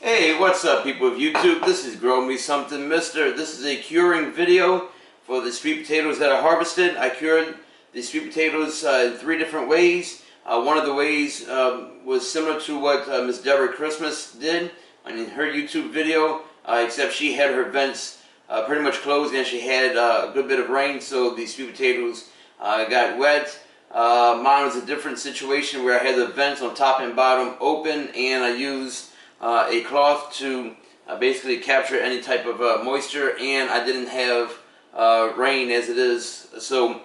Hey, what's up people of YouTube? This is Grow Me Something Mister. This is a curing video for the sweet potatoes that I harvested. I cured the sweet potatoes in 3 different ways. One of the ways was similar to what Miss Deborah Christmas did in her YouTube video, except she had her vents pretty much closed and she had a good bit of rain, so the sweet potatoes got wet. Mine was a different situation where I had the vents on top and bottom open, and I used a cloth to basically capture any type of moisture, and I didn't have rain as it is. So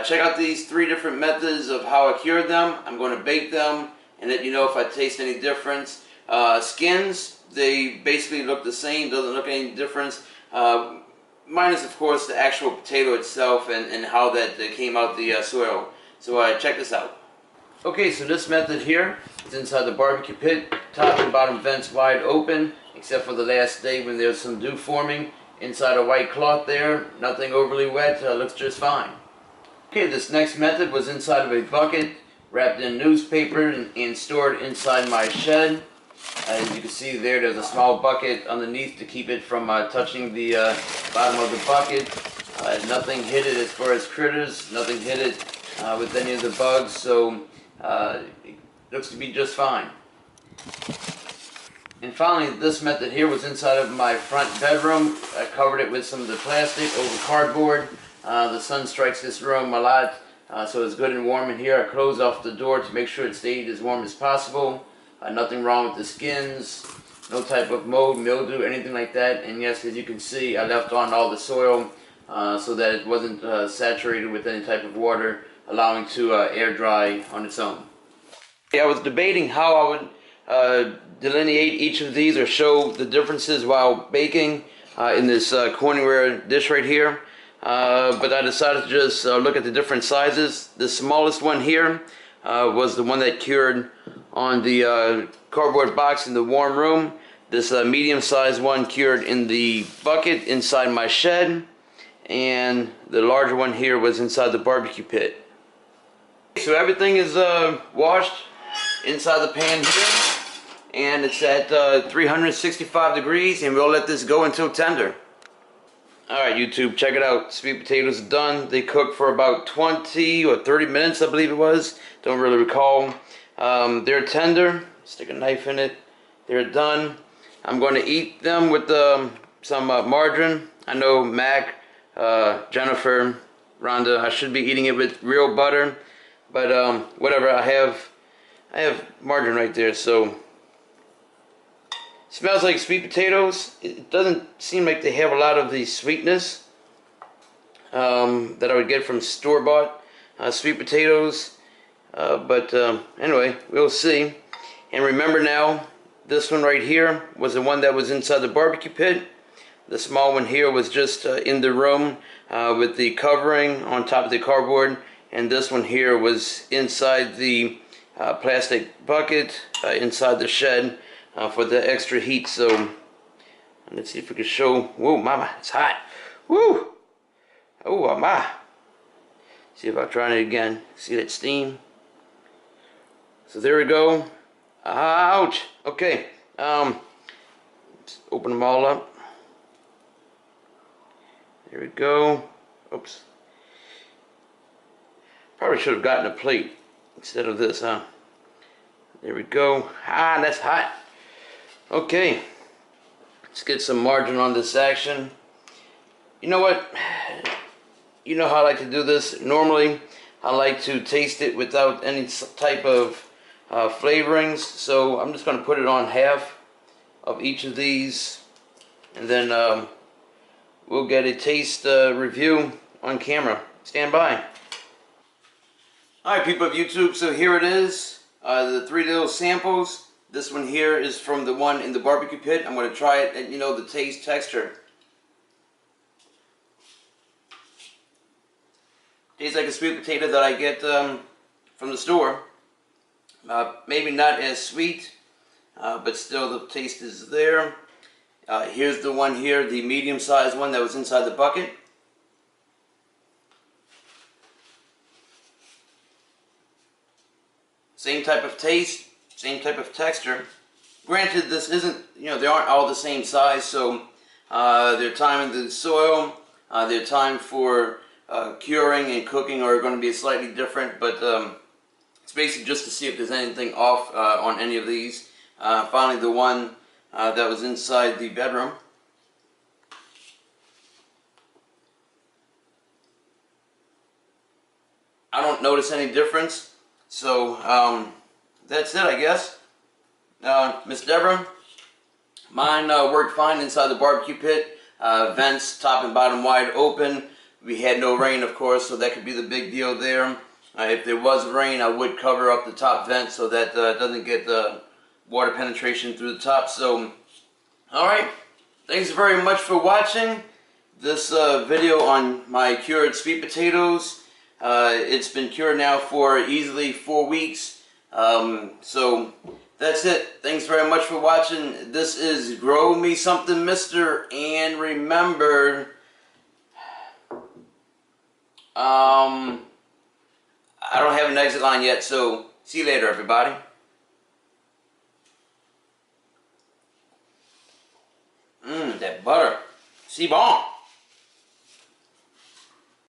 check out these 3 different methods of how I cured them. I'm going to bake them and let you know if I taste any difference. Skins, they basically look the same, doesn't look any difference. Minus of course the actual potato itself and how that came out the soil. So check this out. Okay, so this method here is inside the barbecue pit, top and bottom vents wide open, except for the last day when there's some dew forming. Inside a white cloth there, nothing overly wet, looks just fine. Okay, this next method was inside of a bucket, wrapped in newspaper and stored inside my shed. As you can see there's a small bucket underneath to keep it from touching the bottom of the bucket. Nothing hit it as far as critters, nothing hit it with any of the bugs, so it looks to be just fine. And finally, this method here was inside of my front bedroom. I covered it with some of the plastic over cardboard. The sun strikes this room a lot, so it's good and warm in here. I closed off the door to make sure it stayed as warm as possible. Nothing wrong with the skins, no type of mold, mildew, anything like that. And yes, as you can see, I left on all the soil so that it wasn't saturated with any type of water, allowing to air dry on its own. I was debating how I would delineate each of these or show the differences while baking in this Corningware dish right here, but I decided to just look at the different sizes. The smallest one here was the one that cured on the cardboard box in the warm room. This medium-sized one cured in the bucket inside my shed, and the larger one here was inside the barbecue pit. So everything is washed inside the pan here, and it's at 365 degrees, and we'll let this go until tender. Alright YouTube, check it out. Sweet potatoes are done. They cooked for about 20 or 30 minutes, I believe it was. Don't really recall. They're tender. Stick a knife in it. They're done. I'm going to eat them with some margarine. I know Mac, Jennifer, Rhonda, I should be eating it with real butter, but whatever. I have margarine right there, so smells like sweet potatoes. It doesn't seem like they have a lot of the sweetness that I would get from store-bought sweet potatoes, but anyway, we'll see. And remember now, this one right here was the one that was inside the barbecue pit. The small one here was just in the room with the covering on top of the cardboard, and this one here was inside the plastic bucket inside the shed for the extra heat. So let's see if we can show. Whoa, mama, it's hot. Woo! Oh, my. See if I try it again. See that steam? So there we go. Ouch! Okay. Let's open them all up. There we go. Oops. Probably should have gotten a plate instead of this, huh? There we go. Ah, that's hot. Okay. Let's get some margarine on this action. You know what? You know how I like to do this. Normally, I like to taste it without any type of flavorings. So I'm just going to put it on half of each of these, and then we'll get a taste review on camera. Stand by. Alright people of YouTube, so here it is, the 3 little samples. This one here is from the one in the barbecue pit. I'm going to try it and you know the taste, texture. Tastes like a sweet potato that I get from the store. Maybe not as sweet, but still the taste is there. Here's the one here, the medium-sized one that was inside the bucket. Same type of taste, same type of texture. Granted, this isn't, they aren't all the same size, so their time in the soil, their time for curing and cooking are going to be slightly different, but it's basically just to see if there's anything off on any of these. Finally, the one that was inside the bedroom. I don't notice any difference, so that's it, I guess. Miss Deborah, mine worked fine inside the barbecue pit. Vents top and bottom wide open. We had no rain, of course, so that could be the big deal there. If there was rain, I would cover up the top vent so that it doesn't get water penetration through the top. So, alright, thanks very much for watching this video on my cured sweet potatoes. It's been cured now for easily 4 weeks. So that's it. Thanks very much for watching. This is Grow Me Something Mister, and remember, I don't have an exit line yet, so see you later, everybody. That butter. C'est bon.